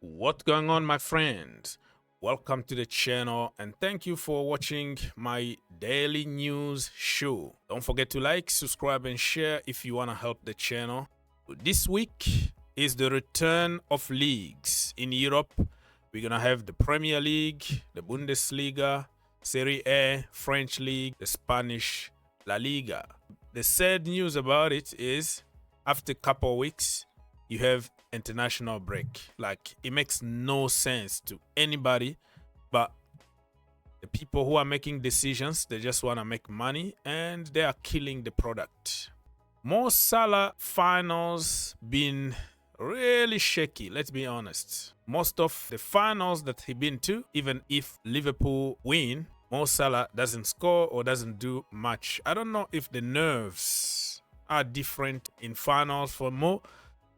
What's going on, my friends? Welcome to the channel and thank you for watching my daily news show. Don't forget to like, subscribe and share if you want to help the channel. This week is the return of leagues in Europe. We're gonna have the Premier League, the Bundesliga, Serie A, French League, the Spanish La Liga. The sad news about it is after a couple of weeks you have international break. Like, it makes no sense to anybody, but the people who are making decisions, they just want to make money and they are killing the product. Mo Salah finals been really shaky, let's be honest. Most of the finals that he been to, even if Liverpool win, Mo Salah doesn't score or doesn't do much. I don't know if the nerves are different in finals for Mo,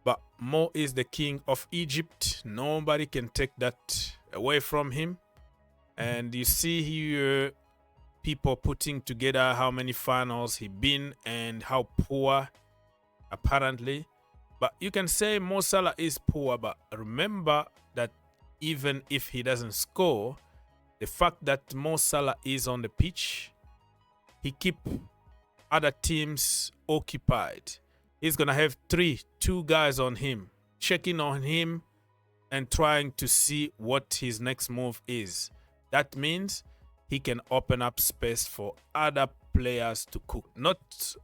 but Mo is the king of Egypt. Nobody can take that away from him. And you see here people putting together how many finals he been and how poor apparently. But you can say Mo Salah is poor, but remember that even if he doesn't score, the fact that Mo Salah is on the pitch, he keep other teams occupied. He's gonna have two guys on him, checking on him and trying to see what his next move is. That means he can open up space for other players to cook. Not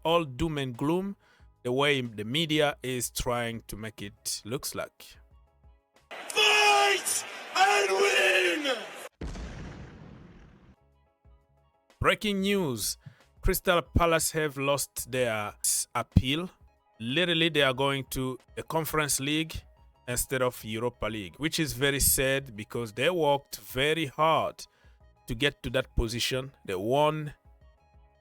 all doom and gloom the way the media is trying to make it looks like. Fight and win! Breaking news: Crystal Palace have lost their appeal. Literally, they are going to a Conference League instead of Europa League, which is very sad because they worked very hard to get to that position. They won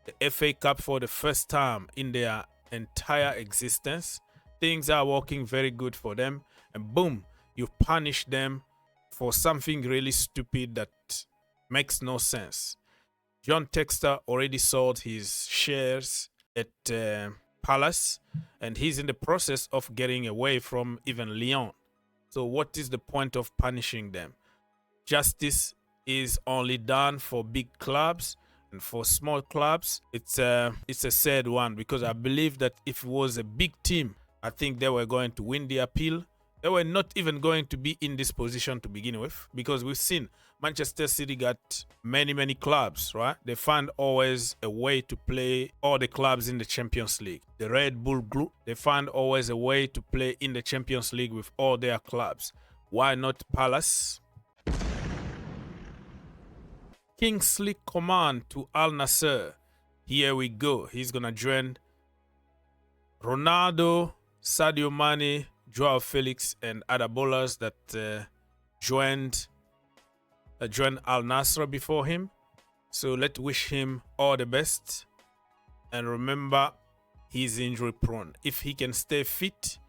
the FA Cup for the first time in their entire existence. Things are working very good for them, and boom, you punish them for something really stupid that makes no sense. John Textor already sold his shares at Palace, and he's in the process of getting away from even Lyon. So what is the point of punishing them? Justice is only done for big clubs, and for small clubs it's a sad one, because I believe that if it was a big team, I think they were going to win the appeal. They were not even going to be in this position to begin with, because we've seen Manchester City got many clubs, right? They find always a way to play all the clubs in the Champions League. The Red Bull Group, they find always a way to play in the Champions League with all their clubs. Why not Palace? Kingsley Coman to Al-Nassr. Here we go. He's gonna join Ronaldo, Sadio Mane, Joao Felix and other bowlers that joined Al-Nassr before him. So let's wish him all the best. And remember, he's injury prone. If he can stay fit.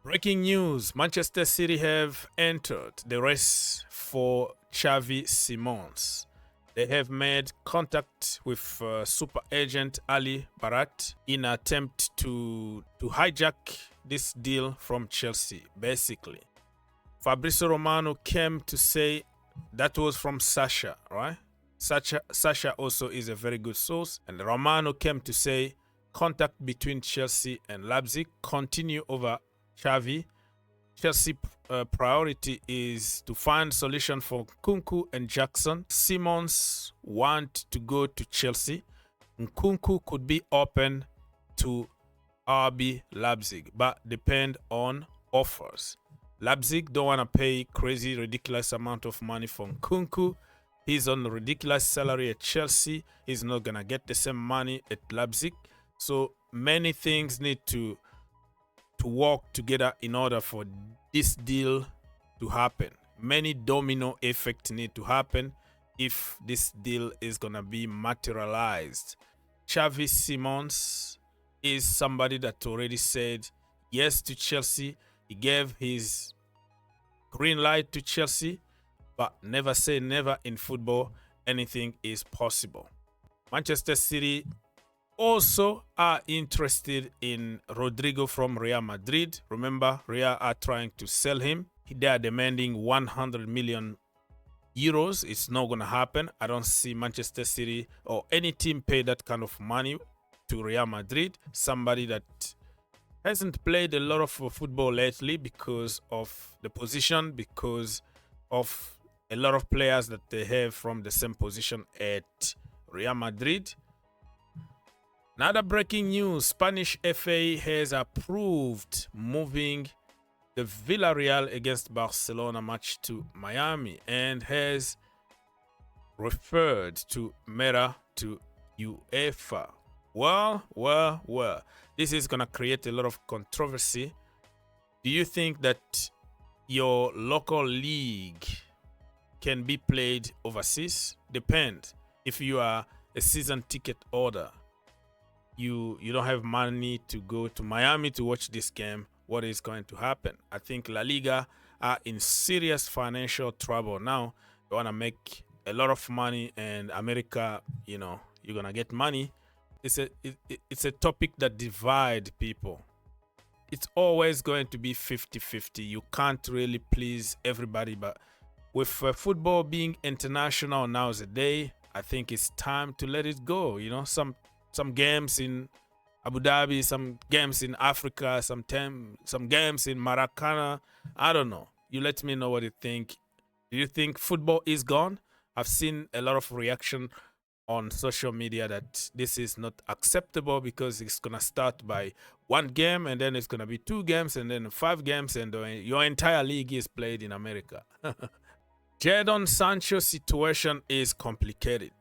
Breaking news: Manchester City have entered the race for Xavi Simons. They have made contact with super agent Ali Barat in an attempt to hijack this deal from Chelsea, basically. Fabrizio Romano came to say that was from Sasha, right? Sasha also is a very good source. And Romano came to say contact between Chelsea and Leipzig continue over Xavi. Chelsea priority is to find solution for Nkunku and Jackson. Simons want to go to Chelsea. Nkunku could be open to RB Leipzig, but depend on offers. Leipzig don't want to pay crazy, ridiculous amount of money for Nkunku. He's on a ridiculous salary at Chelsea. He's not going to get the same money at Leipzig. So many things need to work together in order for this deal to happen. Many domino effects need to happen if this deal is going to be materialized. Xavi Simons is somebody that already said yes to Chelsea. He gave his green light to Chelsea, but never say never in football. Anything is possible. Manchester City also are interested in Rodrygo from Real Madrid. Remember, Real are trying to sell him. They are demanding 100 million euros. It's not going to happen. I don't see Manchester City or any team pay that kind of money to Real Madrid, somebody that hasn't played a lot of football lately because of the position, because of a lot of players that they have from the same position at Real Madrid. Another breaking news, Spanish FA has approved moving the Villarreal against Barcelona match to Miami and has referred to Mera to UEFA. Well, this is going to create a lot of controversy. Do you think that your local league can be played overseas? Depends. If you are a season ticket holder, you don't have money to go to Miami to watch this game, what is going to happen? I think La Liga are in serious financial trouble now. They want to make a lot of money, and America, you're going to get money. It's a topic that divides people. It's always going to be 50-50. You can't really please everybody, but with football being international nowadays, I think it's time to let it go. Some games in Abu Dhabi, some games in Africa, some games in Maracana. I don't know. You let me know what you think. Do you think football is gone? I've seen a lot of reaction on social media that this is not acceptable because it's going to start by one game, and then it's going to be 2 games, and then 5 games, and your entire league is played in America. Jadon Sancho situation is complicated.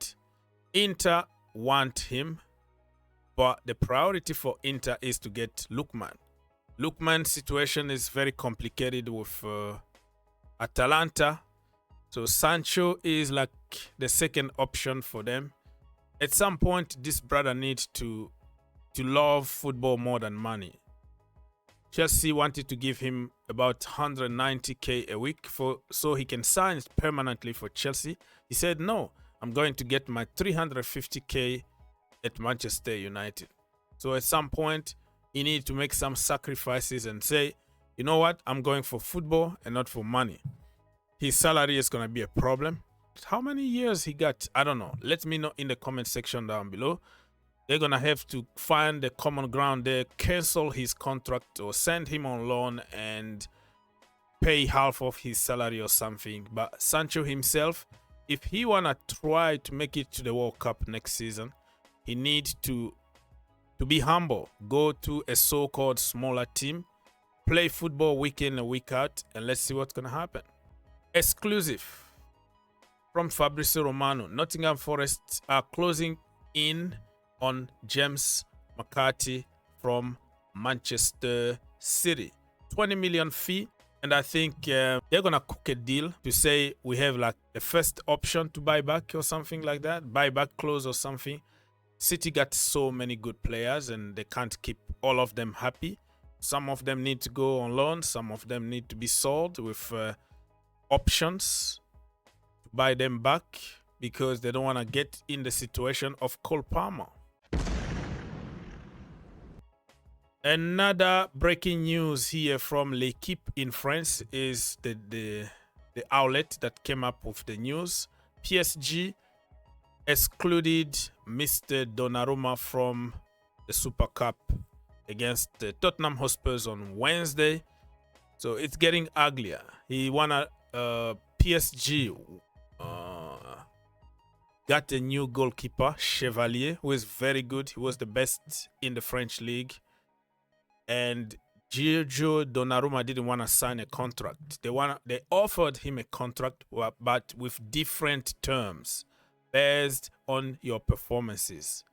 Inter want him, but the priority for Inter is to get Nouman. Nouman's situation is very complicated with Atalanta. So Sancho is like the second option for them. At some point, this brother needs to love football more than money. Chelsea wanted to give him about 190k a week so he can sign permanently for Chelsea. He said, no, I'm going to get my 350k at Manchester United. So at some point, he needs to make some sacrifices and say, you know what, I'm going for football and not for money. His salary is going to be a problem. How many years he got? I don't know. Let me know in the comment section down below. They're going to have to find the common ground there, cancel his contract or send him on loan and pay half of his salary or something. But Sancho himself, if he want to try to make it to the World Cup next season, he needs to be humble. Go to a so-called smaller team, play football week in and week out, and let's see what's going to happen. Exclusive from Fabrizio Romano. Nottingham Forest are closing in on James McCarthy from Manchester City. 20 million fee. And I think they're going to cook a deal to say we have like a first option to buy back or something like that. Buyback clause or something. City got so many good players and they can't keep all of them happy. Some of them need to go on loan. Some of them need to be sold with options to buy them back because they don't want to get in the situation of Cole Palmer. Another breaking news here from L'Equipe in France is the outlet that came up with the news. PSG excluded Mr. Donnarumma from the Super Cup against the Tottenham Hotspurs on Wednesday. So it's getting uglier. He wanna PSG got a new goalkeeper, Chevalier, who is very good. He was the best in the French league. And Giorgio Donnarumma didn't want to sign a contract. They offered him a contract, but with different terms based on your performances.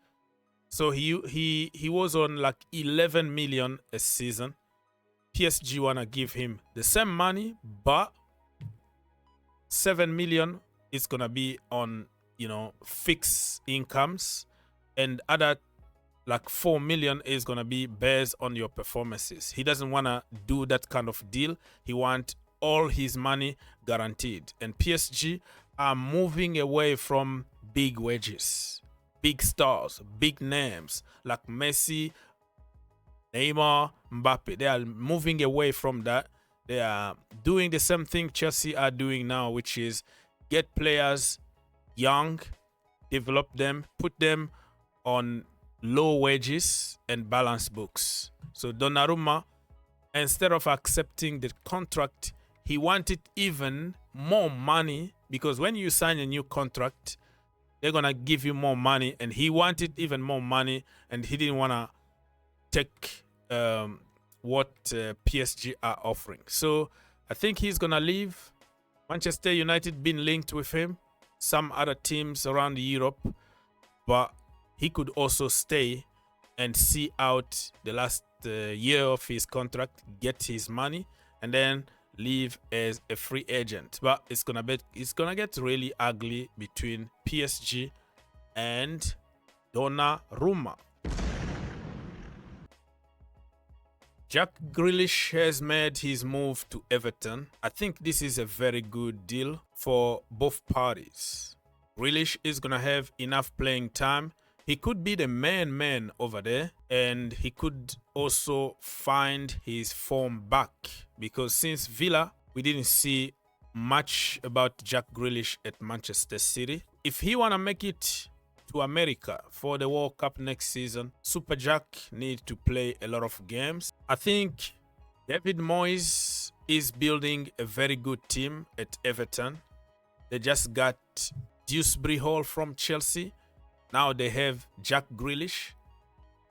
So he was on like 11 million a season. PSG wanna give him the same money, but 7 million is gonna be on fixed incomes, and other like 4 million is gonna be based on your performances. He doesn't wanna do that kind of deal. He wants all his money guaranteed. And PSG are moving away from big wages, big stars, big names like Messi, Neymar, Mbappe. They are moving away from that They are doing the same thing Chelsea are doing now, which is get players young, develop them, put them on low wages and balance books. So Donnarumma, instead of accepting the contract, he wanted even more money, because when you sign a new contract, they're going to give you more money, and he wanted even more money, and he didn't want to take what PSG are offering. So I think he's going to leave. Manchester United been linked with him, some other teams around Europe, but he could also stay and see out the last year of his contract, get his money, and then leave as a free agent. But it's gonna get really ugly between PSG and Donnarumma. Jack Grealish has made his move to Everton. I think this is a very good deal for both parties. Grealish is gonna have enough playing time. He could be the main man over there, and he could also find his form back, because since Villa, we didn't see much about Jack Grealish at Manchester City. If he want to make it to America for the World Cup next season, Super Jack needs to play a lot of games. I think David Moyes is building a very good team at Everton. They just got Dewsbury Hall from Chelsea. Now they have Jack Grealish.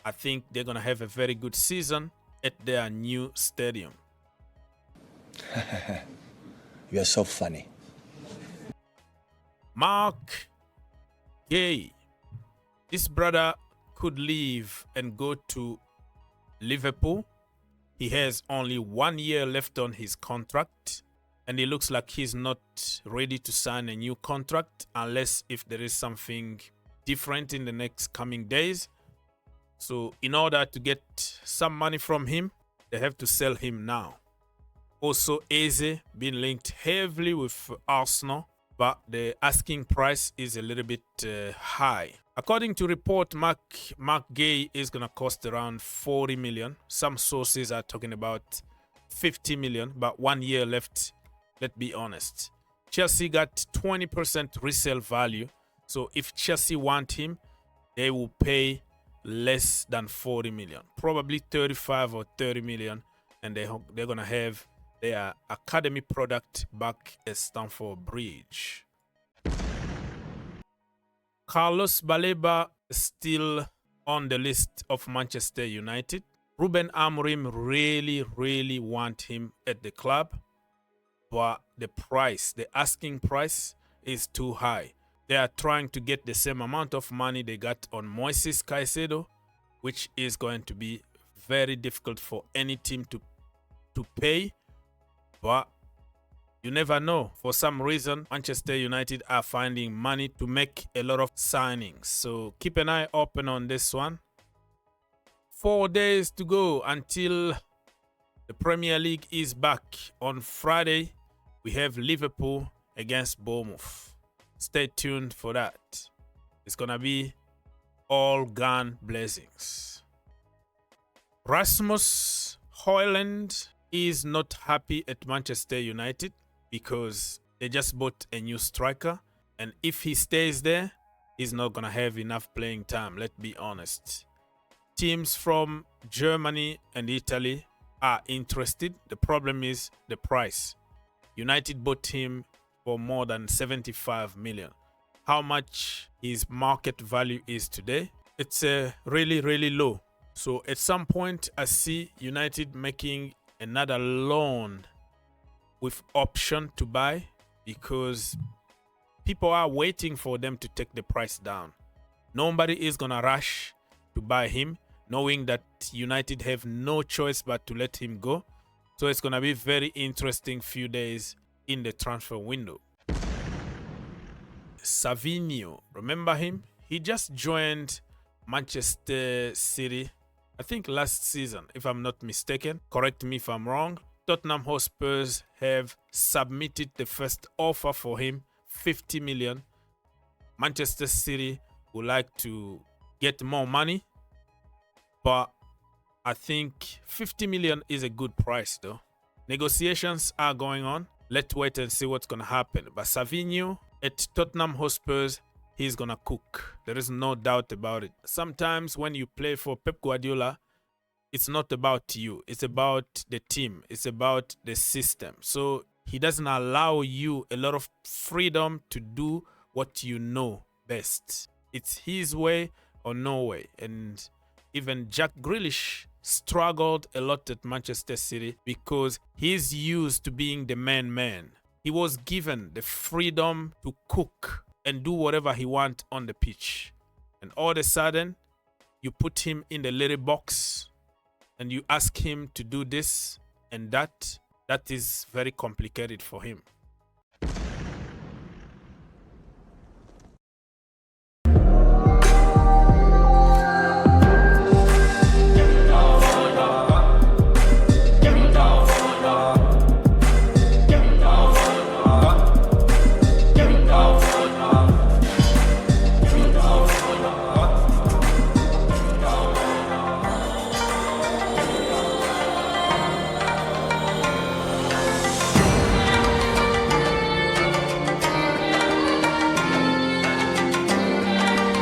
I think they're going to have a very good season at their new stadium. You are so funny. Mark Gay. This brother could leave and go to Liverpool. He has only 1 year left on his contract, and it looks like he's not ready to sign a new contract unless if there is something different in the next coming days. So in order to get some money from him, they have to sell him now. Also, Eze been linked heavily with Arsenal, but the asking price is a little bit high. According to report, Mark Gay is going to cost around 40 million. Some sources are talking about 50 million, but 1 year left. Let's be honest. Chelsea got 20% resale value. So if Chelsea want him, they will pay less than 40 million, probably 35 or 30 million, and they're gonna have their academy product back at Stamford Bridge. Carlos Baleba is still on the list of Manchester United. Ruben Amorim really want him at the club, but the asking price is too high. They are trying to get the same amount of money they got on Moises Caicedo, which is going to be very difficult for any team to pay. But you never know. For some reason, Manchester United are finding money to make a lot of signings. So keep an eye open on this one. 4 days to go until the Premier League is back. On Friday, we have Liverpool against Bournemouth. Stay tuned for that. It's going to be all gun blessings. Rasmus Hojlund is not happy at Manchester United because they just bought a new striker. And if he stays there, he's not going to have enough playing time. Let's be honest. Teams from Germany and Italy are interested. The problem is the price. United bought him for more than 75 million. How much his market value is today? It's really low. So at some point, I see United making another loan with option to buy, because people are waiting for them to take the price down. Nobody is gonna rush to buy him, knowing that United have no choice but to let him go. So it's gonna be very interesting few days in the transfer window. Savinho, remember him? He just joined Manchester City, I think last season, if I'm not mistaken. Correct me if I'm wrong. Tottenham Hotspurs have submitted the first offer for him, 50 million. Manchester City would like to get more money, but I think 50 million is a good price though. Negotiations are going on. Let's wait and see what's going to happen. But Savinho at Tottenham Hotspurs, he's going to cook. There is no doubt about it. Sometimes when you play for Pep Guardiola, it's not about you. It's about the team. It's about the system. So he doesn't allow you a lot of freedom to do what you know best. It's his way or no way. And even Jack Grealish struggled a lot at Manchester City because he's used to being the man. He was given the freedom to cook and do whatever he wants on the pitch. And all of a sudden, you put him in the little box and you ask him to do this and that. That is very complicated for him.